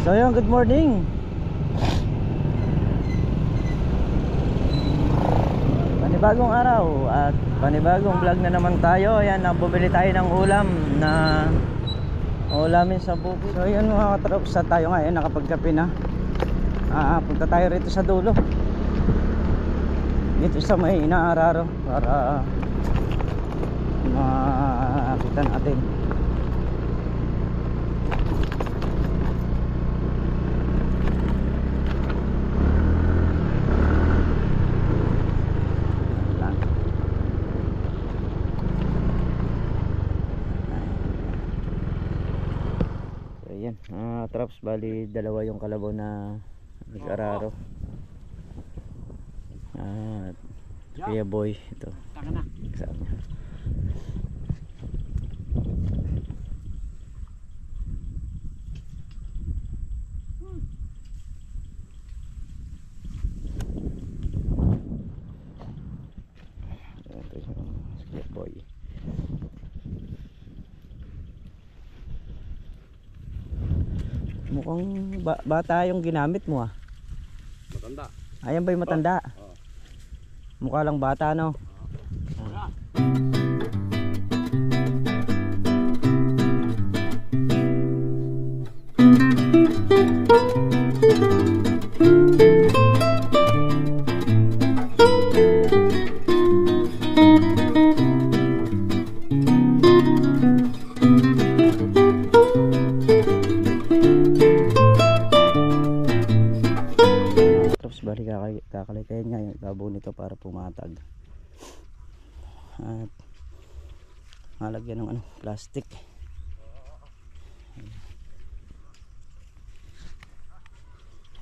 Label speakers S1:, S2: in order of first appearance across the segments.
S1: So yun, good morning. Panibagong araw at panibagong vlog na naman tayo. Ayan, bumili tayo ng ulam na ulamin sa bukid. So yun mga katrops, tayo ngayon nakapagkape na. Punta tayo rito sa dulo, dito sa may Inaararo, para makita natin. Traps, bali dalawa yung kalabaw na nag-araro. Kuya Boy ito kasama niya. Ito yung Kuya Boy. Mukhang bata yung ginamit mo
S2: Matanda.
S1: Ayan ba yung matanda? Mukha lang bata, no? Bali kakalitayin nga yung ibabaw nito para pumatag at malagyan ng plastic.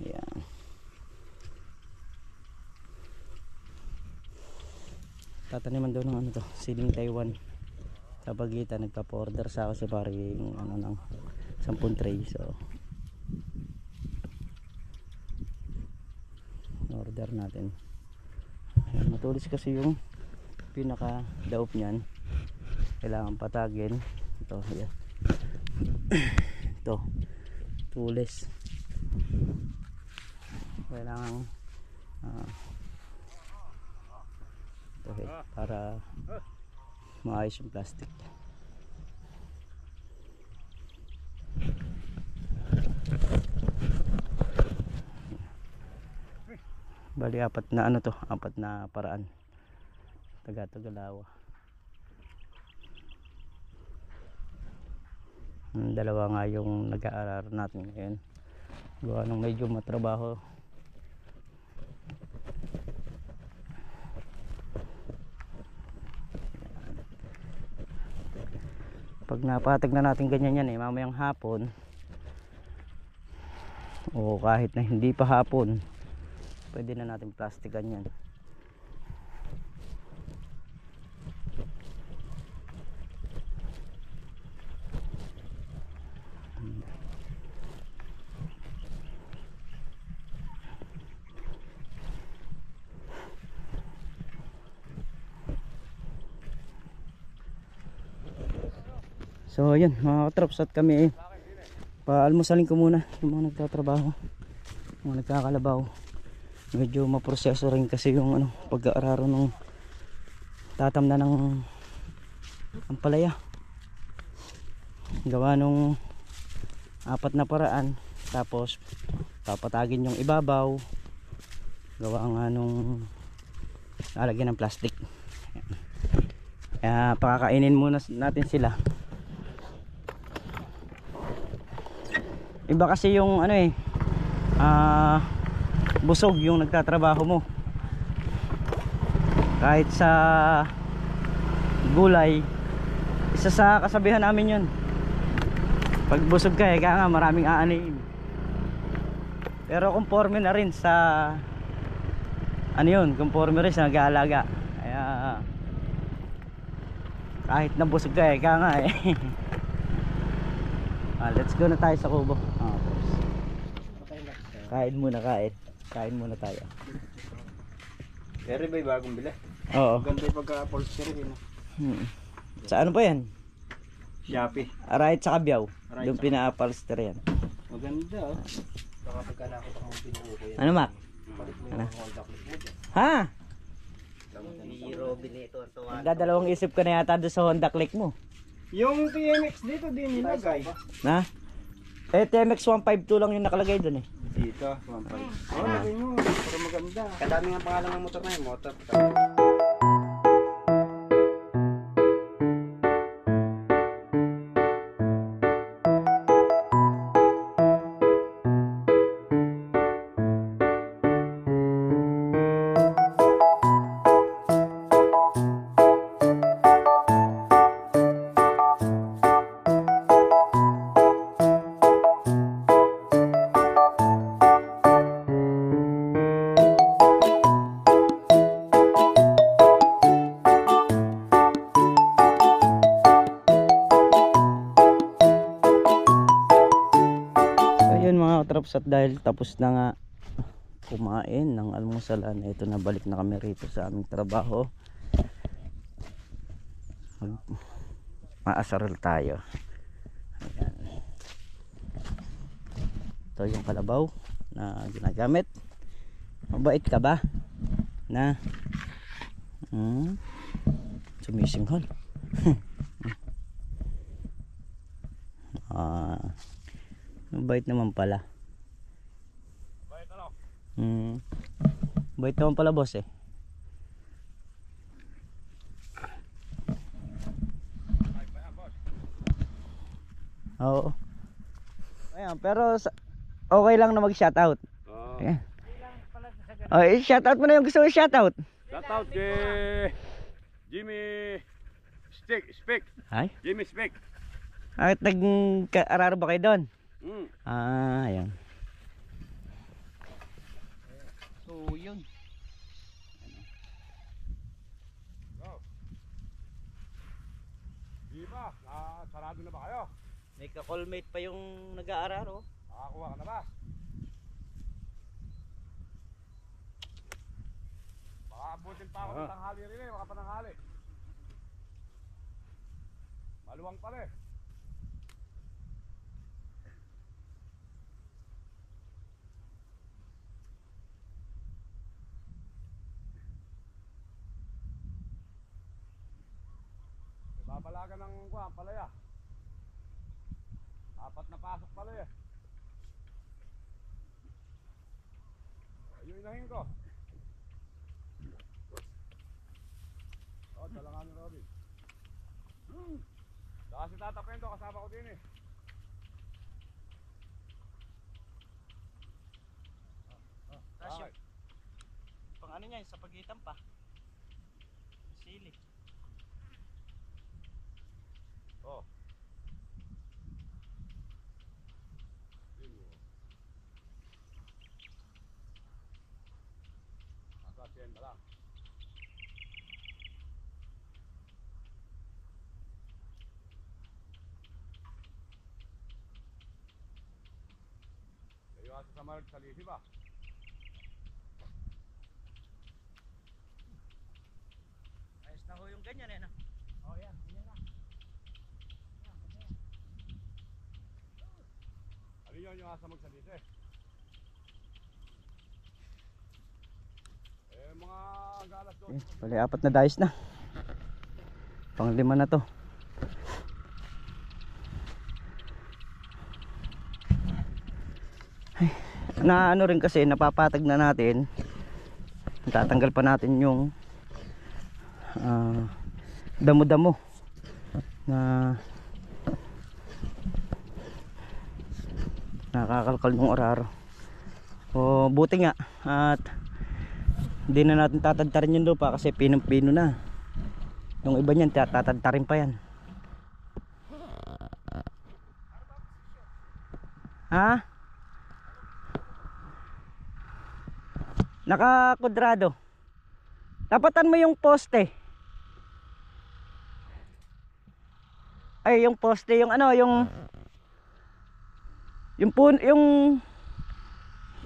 S1: Ayan. Tataniman daw ng siling Taiwan sa Pagitan. Nagpa-order sa ako si pare yung ng 10 tray. So order natin. Ayan, matulis kasi yung pinaka daop niyan, kailangan patagin. Ito, ayan. Ito tulis, kailangan ito, para maayos yung plastic. Bali apat na paraan. Taga-Tagalawa. Dalawa nga yung nag-aaral natin ngayon. Gawa nung medyo matrabaho. Pag napatag na natin ganyan yan mamayang hapon o kahit na hindi pa hapon, pwede na natin plastikan yan. So yun mga katrops, at kami paalmusalin ko muna yung mga nagtatrabaho, mga nagkakalabaw. Medyo maproseso rin kasi yung pag-aararo ng tatam na ng ampalaya. Gawa nung apat na paraan, tapos papatagin yung ibabaw, gawa nga nung lalagyan ng plastic. Kaya pakakainin muna natin sila. Iba kasi yung busog yung nagtatrabaho mo. Kahit sa gulay, isa sa kasabihan namin yun, pag busog ka kaya nga maraming aanihin. Pero conforme na rin sa conforme rin sa nag-aalaga. Kaya kahit nabusog ka kaya nga let's go na tayo sa kubo. Kain muna tayo.
S2: Pero ba yung bagong bili?
S1: Oo.
S2: Ganda yung pagka-upholstery
S1: Sa ano pa yan?
S2: Shopee.
S1: Right sa Kabyaw. Doon pina-upholster yan.
S2: Maganda oh. Baka pagkanakot akong pinuho ko yan.
S1: Ano, Mac? Ano? Ha?
S3: Si Robin ito ang tuwa.
S1: Nagdadalawang isip ka na yata doon sa Honda Click mo.
S2: Yung TMX dito din nilagay.
S1: Na? TMX 152 lang yung nakalagay doon eh.
S2: Dito, 1.5. Lagay mo. Para maganda. Kadami nga pangalan ng motor na yun. Motor.
S1: At dahil tapos na nga kumain ng almusalan, ito na balik na kami rito sa aming trabaho. Maasaral tayo. Ayan. Ito yung kalabaw na ginagamit. Mabait ka ba? Na sumisinghal. Mabait naman pala. Bait naman pala boss eh. Oo. Ayan, pero okay lang na mag-shoutout. Ayan. Oh, shoutout mo na yung gusto mo shoutout.
S2: Shoutout kay Jimmy Speak.
S1: Ay?
S2: Jimmy Speak.
S1: At nag-araro ba kayo doon? Ayan. So yun.
S2: Diba? Sarado na ba kayo?
S1: May ka-callmate pa yung nag-aararo.
S2: Nakakuha ka na ba? Baka abutin pa ako ng tanghali rin eh. Baka pananghali. Maluwang pala eh. Babalaga ng palaya. 4 na pasok pala eh. Ayun inahin ko. Talangan ni Robin. Saka si Tata Pendo kasama ko din eh.
S1: Tasyo. Pang ano niya, sa pagitan pa. Sili.
S2: Oh. Nakasyen ba lang? Kayo asa sa Marag Salisi ba?
S1: Ayos na ho yung ganyan eh, no?
S2: Oh yan, ganyan na. Ano yun yung asa magsalisi? Mga galas doon.
S1: Bali, 4 na dayos na. Pang 5 na to. Ay, na ano rin kasi napapatag na natin. Tatanggal pa natin yung damo-damo na nakakalkal ng oraro. O buti nga at hindi na natin tatadtarin yung lupa kasi pinong-pino na. Yung iba niyan tatadtarin pa yan. Ha? Naka-kudrado. Tapatan mo yung poste. Ay, yung poste, yung ano, yung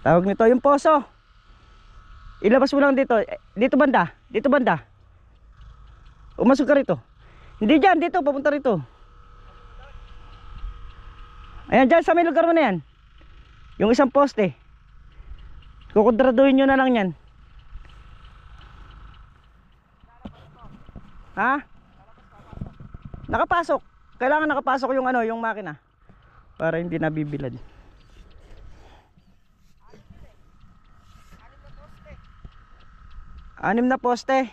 S1: tawag nito, yung poso. Ilabas mo lang dito. Dito banda. Dito banda. Umasok ka rito. Hindi dyan. Dito. Papunta rito. Ayan dyan. Sa may lugar mo na yan. Yung isang poste. Kukudraduhin nyo na lang yan. Ha? Nakapasok. Kailangan nakapasok yung ano, yung makina. Para hindi nabibilad. Anim na poste.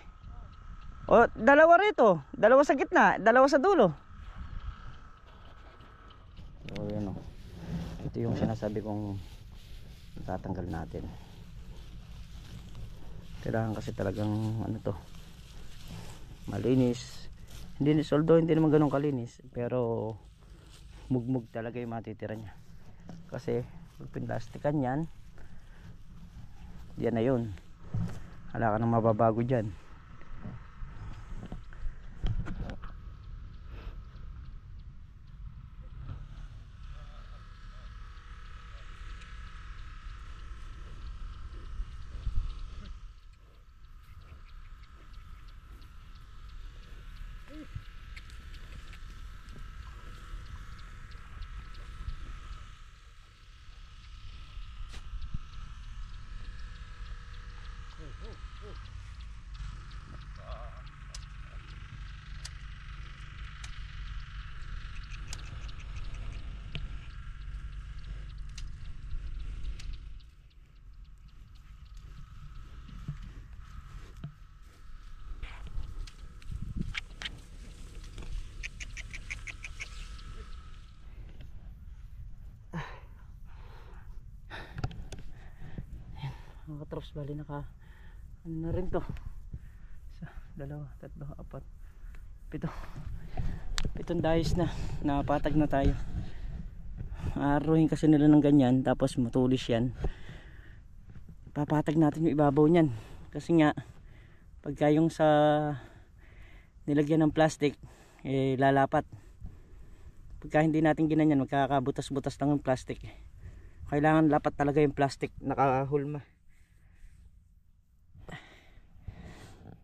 S1: O, dalawa rito. Dalawa sa gitna, dalawa sa dulo. So, yun o. Ito yung sinasabi kong tatanggal natin. Kailangan kasi talagang ano to, malinis. Hindi, although hindi naman ganun kalinis, pero mugmug talaga yung matitira nya. Kasi pag pinlastikan yan, yan na yun. Wala ka nang mababago dyan. Mga katrops, bali naka ano na rin to, isa, dalawa, tatlo, apat, pitong dayos na napatag na tayo. Aruhin kasi nila ng ganyan, tapos matulis yan. Papatag natin yung ibabaw nyan kasi nga pagka yung sa nilagyan ng plastic lalapat. Pagka hindi natin ginanyan, magkakabutas-butas lang yung plastic. Kailangan lapat talaga yung plastic, nakahulma.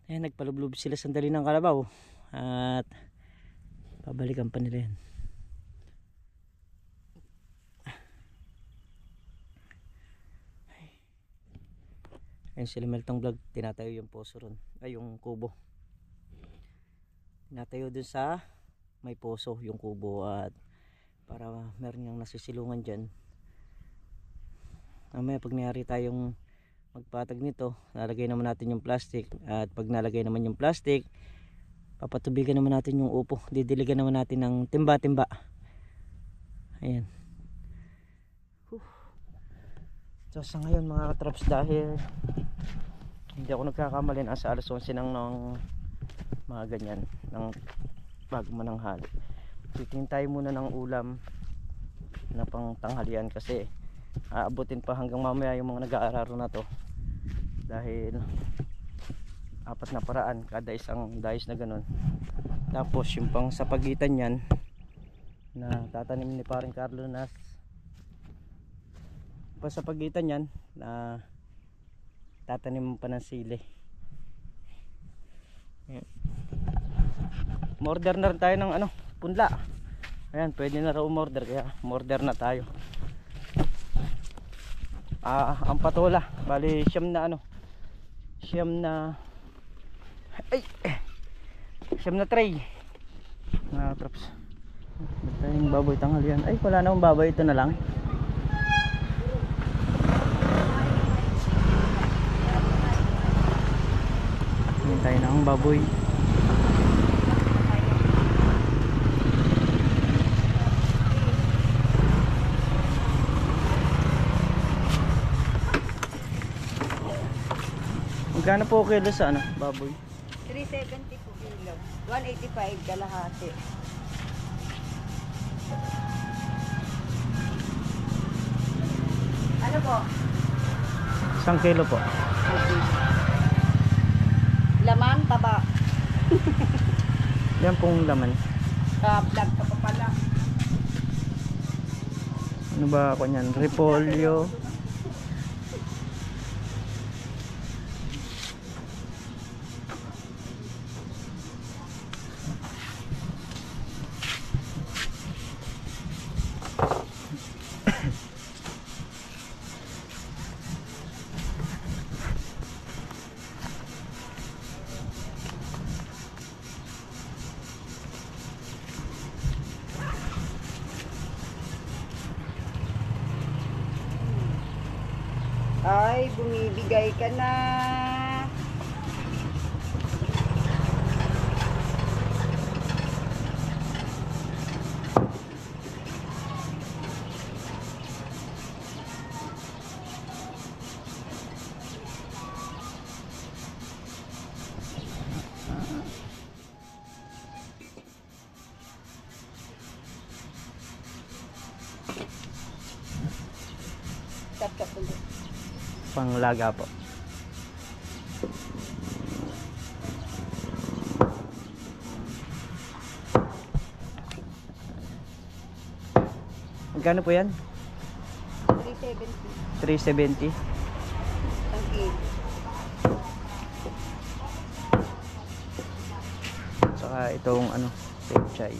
S1: Ayan, nagpalublob sila sandali ng kalabaw at pabalikan pa nila yan. Ayan sila Meltong Vlog, tinatayo yung poso ron, ay yung kubo. Tinatayo dun sa may poso yung kubo, at para meron yung nasisilungan dyan. Mamaya pag niyari tayong magpatag nito, nalagay naman natin yung plastic, at pag nalagay naman yung plastic, papatubigan naman natin yung upo, didiligan naman natin ng timba-timba. Ayan. So sa ngayon mga katraps, dahil hindi ako nagkakamali, nasa alas 11 ng mga ganyan, ng bago mananghali, titingin tayo muna ng ulam na pang tanghalian, kasi aabutin pa hanggang mamaya yung mga nag-aararo na to, dahil apat na paraan kada isang dayos na ganun. Tapos yung pang sa pagitan yan na tatanim ni paring Carlo na pa sa pagitan yan na tatanim pa ng sili. Order na rin tayo ng ano, punla. Ayan, pwede na raw umorder, kaya umorder na tayo. Ang patola, bali siyam na tray. Mga traps, tayong baboy tanghalian. Ay, wala namang baboy, ito na lang. Ngayon tayo na ang baboy. Magkano po kilo sa ano, baboy?
S4: 370 po kilo. 185 kalahati. Ano po?
S1: 1 kilo po.
S4: Laman, taba.
S1: Yan pong laman.
S4: Vlog ka pa pala.
S1: Ano ba ako niyan? Repolyo.
S4: Ay, bumibigay ka na. Tap-tap ulit.
S1: Panglaga po. Magkano po yan? 370.
S4: 370. Ang kilo.
S1: Saka itong ano, pechay.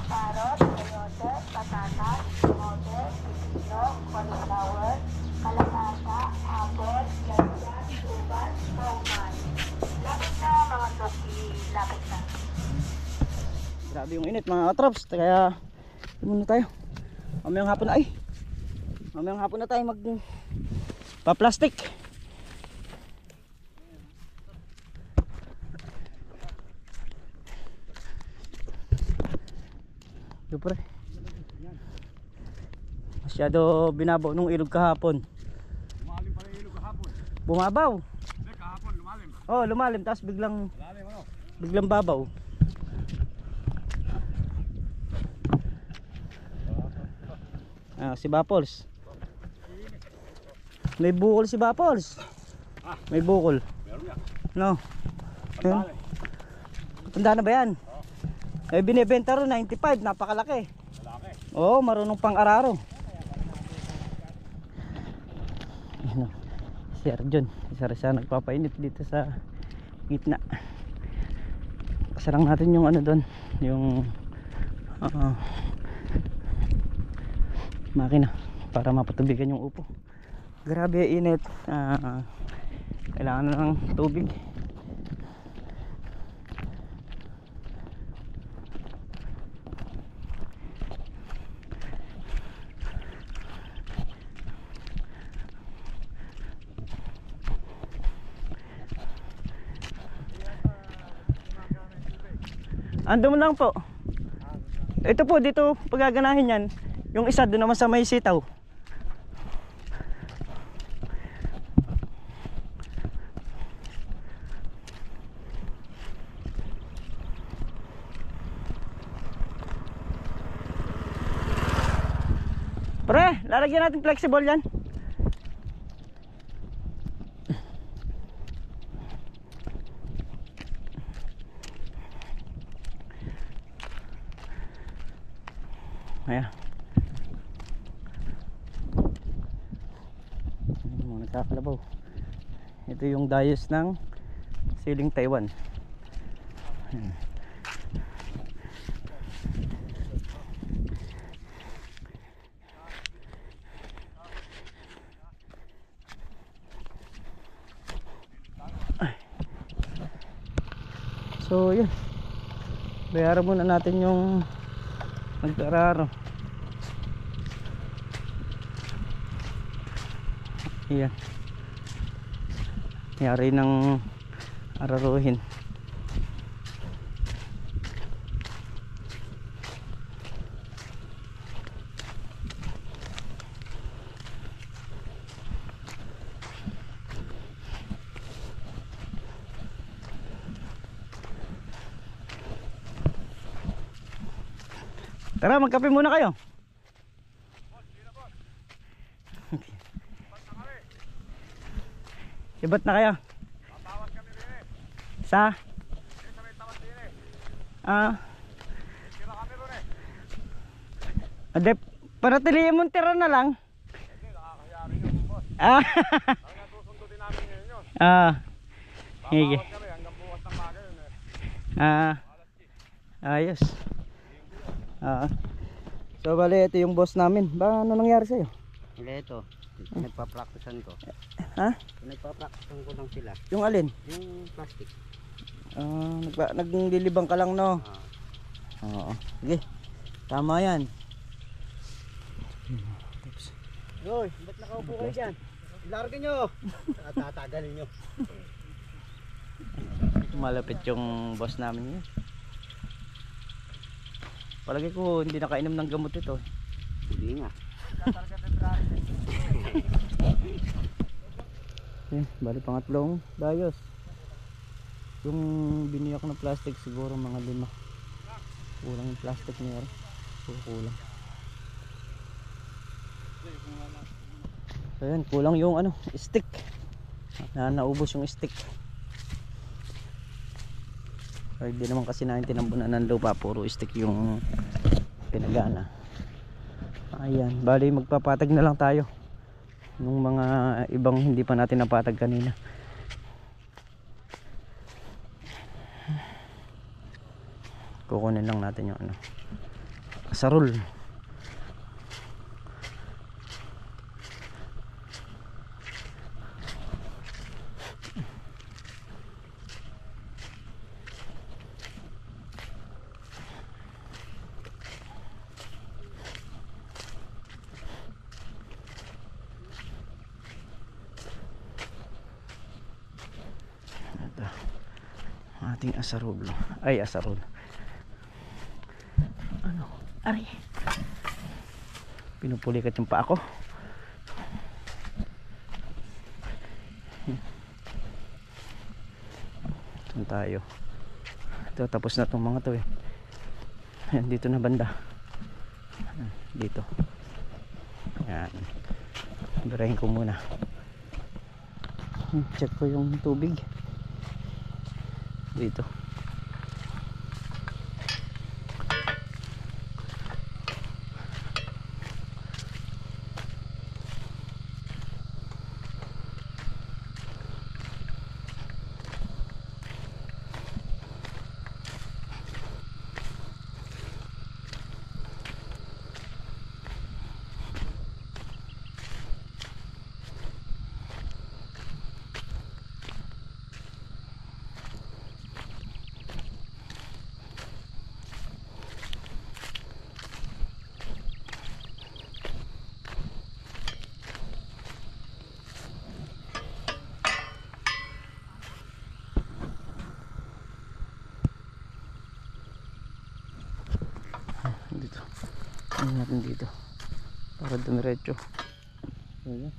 S5: Parot, sayote, patatas, kamote, pipino, cauliflower, kalabasa, apple, ganyan, ubas, sauman. Lapit na mga toki, lapit na.
S1: Grabe yung init mga katrops, kaya muna tayo. Mamayang hapon na mamayang hapon na tayo mag pa-plastic. Ito pre, masyado binabaw nung ilog kahapon.
S2: Lumalim pa rin ilog kahapon.
S1: Bumabaw.
S2: Hindi, kahapon lumalim.
S1: Oh, lumalim tapos biglang
S2: Lumalim ano?
S1: babaw. Si Bapols. May bukol si Bapols. May bukol.
S2: Meron yan.
S1: No.
S2: Pandali.
S1: Tanda na ba yan? Ay binibenta ro 95, napakalaki.
S2: Malaki.
S1: Oo, marunong pang araro. Ano? Si Arjun, isa nagpapainit dito sa gitna. Kasarang natin yung ano doon, yung makina para mapatubigan yung upo. Grabe init. Kailangan na ng tubig. Ando mo lang po. Ito po, dito pagaganahin yan. Yung isa doon naman sa may sitaw. Pre, lalagyan natin flexible yan. Ayan. Ayan mga nagkakalabaw. Ito yung dayos ng siling Taiwan. Ayan. So yun, bayaran muna natin yung nagdararo. Ayan, yari ng araruhin. Tara, magkape muna kayo. Ibat na kayo.
S2: Tatawag kami rin eh.
S1: Sa?
S2: Sa may tawad din eh. Tira kami rin eh.
S1: Ade, para tilihin mong tira na lang.
S2: Hindi, nakakayari yun boss. Talagang susundutin namin ngayon yun.
S1: Hige.
S2: Tatawag kami hanggang bukas ng maga yun eh.
S1: Ayos. So bali, ito yung boss namin. Ba, ano nangyari sa'yo?
S3: Hindi ito. Nagpa-practicean ko.
S1: Ha?
S3: Nagpa-practicean ko lang sila.
S1: Yung alin?
S3: Yung plastic.
S1: Naglilibang ka lang, no? Oo. Sige. Tama yan.
S2: Hoy, ba't nakaupo kayo dyan? Ilarga nyo. Tatagalin nyo.
S1: Malapit yung boss namin yun. Palagi ko hindi nakainom ng gamot ito.
S3: Hindi nga.
S1: Bali pangatlong dayos. Yung biniyak na plastic siguro mga 5. Kulang yung plastic niya. Kulang. So yan, kulang yung ano, stick. Naubos yung stick. Ay, di naman kasi natin tinambunan ng lupa, puro stick yung pinagana. Ayan, bali magpapatag na lang tayo nung mga ibang hindi pa natin napatag kanina. Kukunin lang natin yung ano, asarol. Ito, ating asarol. Ay, asarol. Ano? Ari. Pinupulikat yung paa ko. Ito tayo. Ito, tapos na itong mga to eh. Ayan, dito na banda. Dito. Ayan. Birahin ko muna. Check ko yung tubig. Dito. Dito. Ano natin dito para dumiretso. Ayan.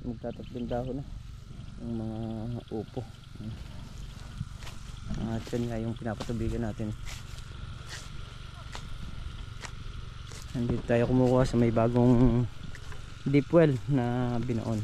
S1: Magtatatlong dahon na yung mga upo. At yan nga yung pinapatubigan natin. Nandito tayo kumukuha sa may bagong deep well na binoon.